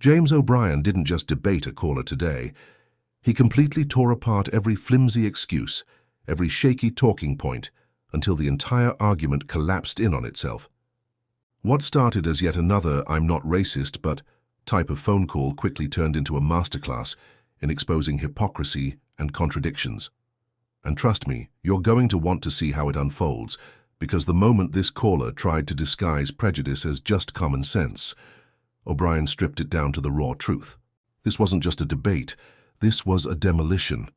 James O'Brien didn't just debate a caller today. He completely tore apart every flimsy excuse, every shaky talking point, until the entire argument collapsed in on itself. What started as yet another "I'm not racist, but" type of phone call quickly turned into a masterclass in exposing hypocrisy and contradictions. And trust me, you're going to want to see how it unfolds, because the moment this caller tried to disguise prejudice as just common sense, O'Brien stripped it down to the raw truth. This wasn't just a debate, this was a demolition.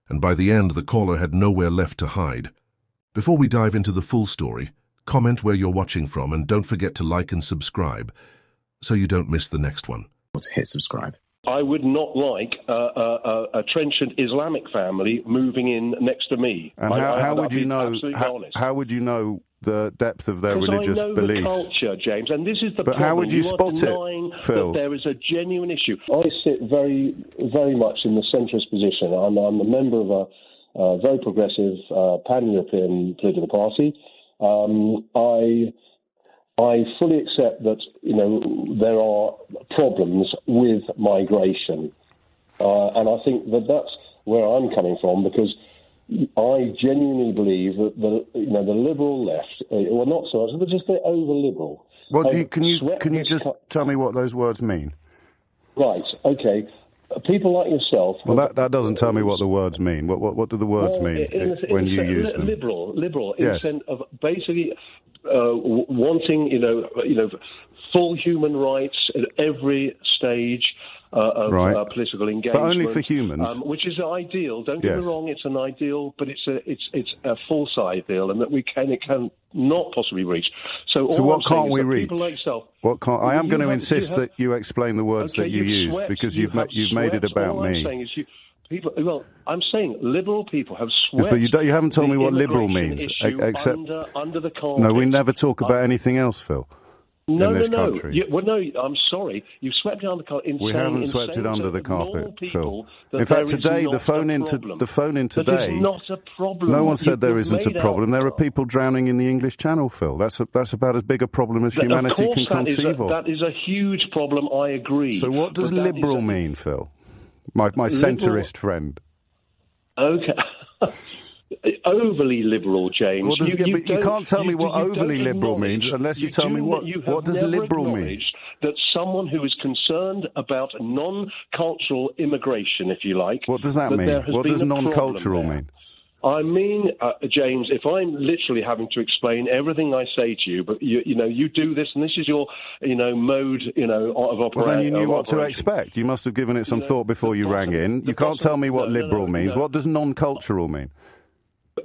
And by the end, the caller had nowhere left to hide. Before we dive into the full story, comment where you're watching from and don't forget to like and subscribe so you don't miss the next one. Hit subscribe. I would not like a trenchant Islamic family moving in next to me. And how would you know? How would you know the depth of their religious beliefs? Because I know the culture, James, and this is the problem. But how would you spot it, Phil? That there is a genuine issue. I sit very, very much in the centrist position. I'm a member of a very progressive pan-European political party. I fully accept that, there are problems with migration. And I think that that's where I'm coming from, because I genuinely believe that the liberal left, well, not so much, but just the over-liberal. Well, can you just tell me what those words mean? Right, okay. People like yourself... Well, that doesn't tell me what the words mean. What do the words mean when you use them? Liberal, yes. In the sense of basically wanting, full human rights at every stage of political engagement, but only for humans, which is ideal. Don't get me wrong; it's an ideal, but it's a false ideal, and that it can not possibly reach. So what can't we reach? People like yourself, I am going to insist that you explain the words that you use, because you've made it about me. I'm saying liberal people have swept. Yes, but you haven't told me what liberal means, except under the carpet. No, we never talk about anything else, Phil. No, country. I'm sorry. You've swept it under the carpet. We haven't swept it under the carpet, Phil. In fact, today, the phone in today... That is not a problem. No one said there isn't a problem. There are people drowning in the English Channel, Phil. That's about as big a problem as humanity can conceive of. That is a huge problem, I agree. So what does liberal mean, Phil? My centrist friend. Okay. Overly liberal, James. You can't tell me what overly liberal means unless you tell me what does liberal mean. That someone who is concerned about non-cultural immigration, if you like... What does that mean? What does non-cultural mean? I mean, James, if I'm literally having to explain everything I say to you, but you do this, and this is your, mode, of operation. Well, then you knew what to expect. You must have given it some thought before you rang in. You can't tell me what liberal means. What does non-cultural mean?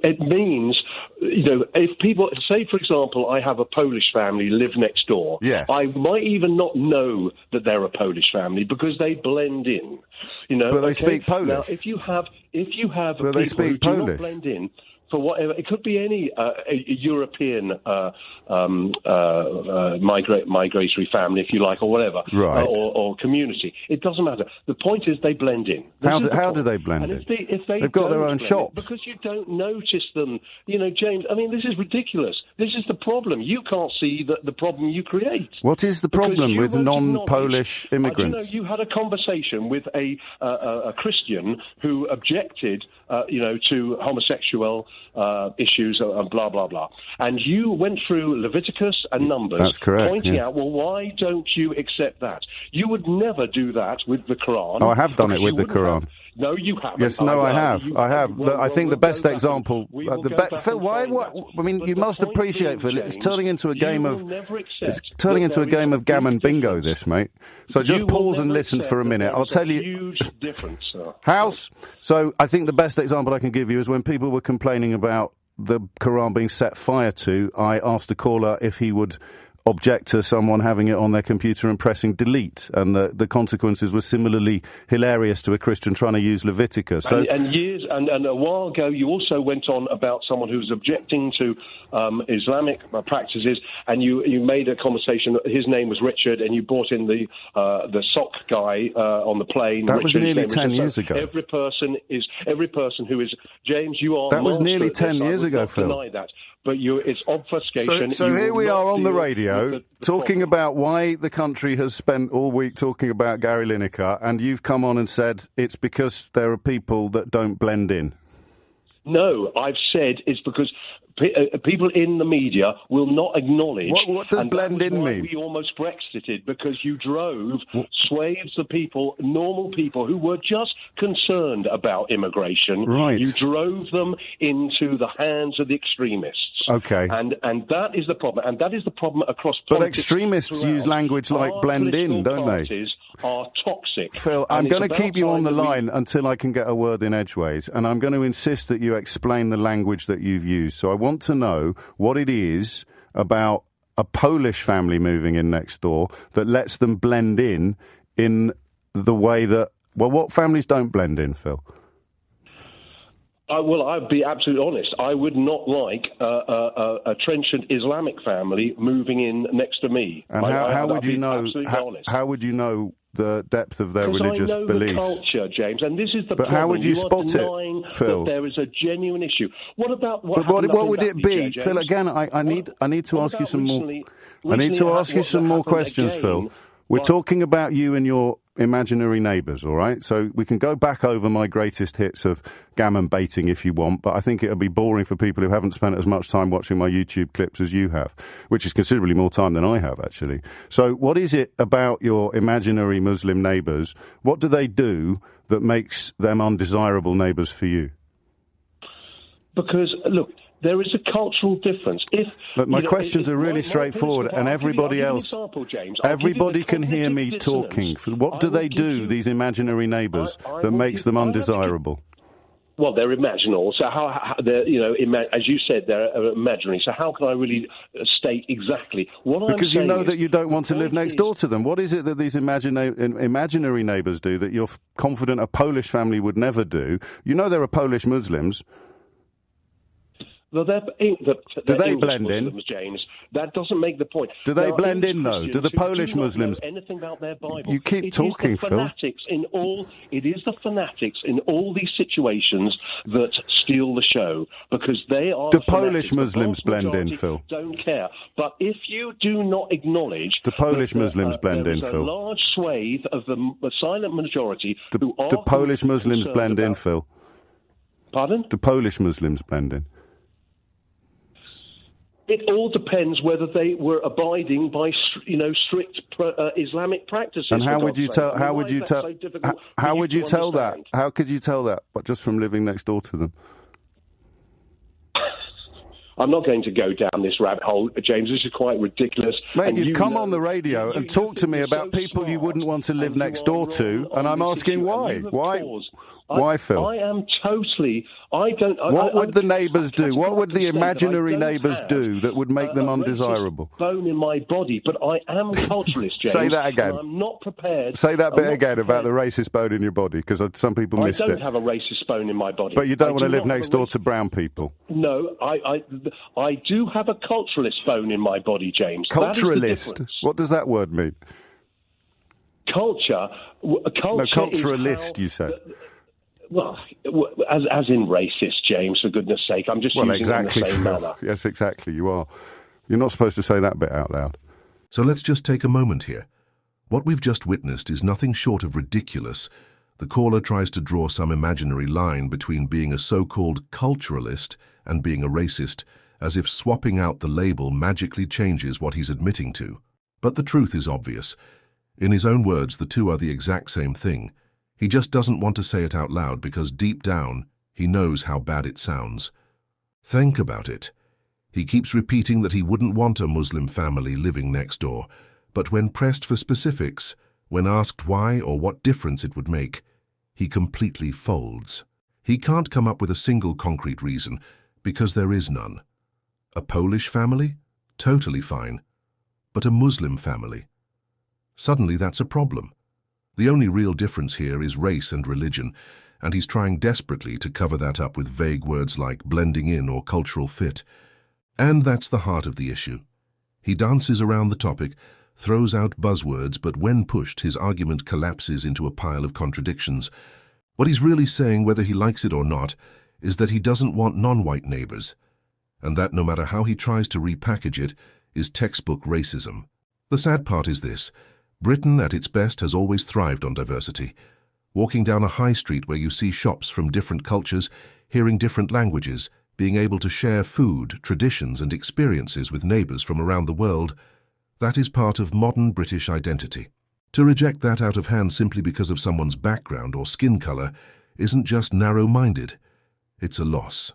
It means, if people, say, for example, I have a Polish family live next door, I might even not know that they're a Polish family because they blend in, But they speak Polish. Now, if you have but people who do not blend in, for whatever, it could be any European migratory family, if you like, or whatever, right. or community. It doesn't matter. The point is they blend in. How do they blend in? They've got their own shops. Because you don't notice them. James, I mean, this is ridiculous. This is the problem. You can't see the problem you create. What is the problem with non-Polish immigrants? You had a conversation with a Christian who objected, to homosexual issues and blah, blah, blah. And you went through Leviticus and Numbers. That's correct, pointing out, well, why don't you accept that? You would never do that with the Quran. Oh, I have done it with the Quran. No, you haven't. Yes, no, I have. I think the best example... Phil, why? I mean, you must appreciate, Phil, it's turning into a game of... It's turning into a game of gammon bingo, this, mate. So just pause and listen for a minute. I'll tell you... Huge difference, sir. House. So I think the best example I can give you is when people were complaining about the Quran being set fire to, I asked the caller if he would object to someone having it on their computer and pressing delete, and the consequences were similarly hilarious to a Christian trying to use Leviticus. So, and a while ago, you also went on about someone who was objecting to Islamic practices, and you made a conversation. His name was Richard, and you brought in the sock guy on the plane. That was nearly 10 years ago. Every person who is James. You are. That was nearly 10 years ago, Phil. Deny that. but it's obfuscation. So here we are on the radio the talking problem. about why the country has spent all week talking about Gary Lineker, and you've come on and said it's because there are people that don't blend in. No, I've said it's because people in the media will not acknowledge. What does and blend that was in why mean? We almost Brexited because you drove swathes of people, normal people who were just concerned about immigration. Right. You drove them into the hands of the extremists. Okay. And that is the problem. And that is the problem across But politics extremists throughout. use language like Our blend in, political don't they? parties are toxic. Phil, And I'm it's going to about keep you on the time that we- line until I can get a word in edgeways, and I'm going to insist that you explain the language that you've used. So I want to know what it is about a Polish family moving in next door that lets them blend in the way that... Well, what families don't blend in, Phil? Well, I'd be absolutely honest. I would not like a trenchant Islamic family moving in next to me. And how would you know? Honest. How would you know the depth of their religious I know beliefs? The culture, James, and this is the But problem. how would you spot it, denying Phil? That there is a genuine issue. What about what? But what happened up would in it be, James? Phil? Again, I need to ask you some more. I need Recently, to ask you what some more happened questions, again, Phil. We're talking about you and your imaginary neighbours, all right? So we can go back over my greatest hits of gammon baiting if you want, but I think it would be boring for people who haven't spent as much time watching my YouTube clips as you have, which is considerably more time than I have, actually. So what is it about your imaginary Muslim neighbours? What do they do that makes them undesirable neighbours for you? Because, look, there is a cultural difference. Look, my questions are really straightforward, and everybody else, everybody can hear me talking. What do they do, these imaginary neighbours, that makes them undesirable? Well, they're imaginal. So how they're, as you said, they're imaginary. So how can I really state exactly what I'm saying? Because you know that you don't want to live next door to them. What is it that these imaginary neighbours do that you're confident a Polish family would never do? You know there are Polish Muslims. Well, do they blend in, James? That doesn't make the point. Do they blend in, though? Do the Polish Muslims? Anything about their Bible? You keep talking, Phil. It is the fanatics in all these situations that steal the show because they are. Do Polish Muslims blend in, Phil? Don't care. But if you do not acknowledge, do Polish Muslims blend in, Phil? A large swathe of the silent majority do Polish Muslims blend in, Phil? Pardon? Do Polish Muslims blend in? It all depends whether they were abiding by, strict Islamic practices. And how would you tell? How would you tell? How would you tell that? How could you tell that? But just from living next door to them. I'm not going to go down this rabbit hole, James. This is quite ridiculous. Mate, you've come on the radio and talked to me about people you wouldn't want to live next door to, and I'm asking why. Why, Phil? I am totally... What would the neighbours do? What would the imaginary neighbours do that would make them undesirable? Bone in my body, but I am culturalist, James. Say that again. I'm not prepared. Say that bit again about the racist bone in your body, because some people missed it. I don't have a racist bone in my body. But you don't want to live next door to brown people. No, I do have a culturalist bone in my body, James. Culturalist? What does that word mean? Culture. No, culturalist, you said. Well, as in racist, James, for goodness sake. I'm just using it in the same manner. Yes, exactly, you are. You're not supposed to say that bit out loud. So let's just take a moment here. What we've just witnessed is nothing short of ridiculous. The caller tries to draw some imaginary line between being a so-called culturalist and being a racist, as if swapping out the label magically changes what he's admitting to. But the truth is obvious. In his own words, the two are the exact same thing. He just doesn't want to say it out loud because deep down, he knows how bad it sounds. Think about it. He keeps repeating that he wouldn't want a Muslim family living next door, but when pressed for specifics, when asked why or what difference it would make, he completely folds. He can't come up with a single concrete reason, because there is none. A Polish family? Totally fine. But a Muslim family? Suddenly that's a problem. The only real difference here is race and religion, and he's trying desperately to cover that up with vague words like blending in or cultural fit. And that's the heart of the issue. He dances around the topic, throws out buzzwords, but when pushed, his argument collapses into a pile of contradictions. What he's really saying, whether he likes it or not, is that he doesn't want non-white neighbors. and that, no matter how he tries to repackage it, is textbook racism. The sad part is this: Britain at its best has always thrived on diversity. Walking down a high street where you see shops from different cultures, hearing different languages, being able to share food, traditions and experiences with neighbours from around the world, that is part of modern British identity. To reject that out of hand simply because of someone's background or skin colour isn't just narrow-minded, it's a loss.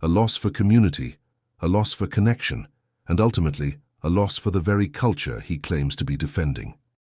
A loss for community, a loss for connection, and ultimately, a loss for the very culture he claims to be defending.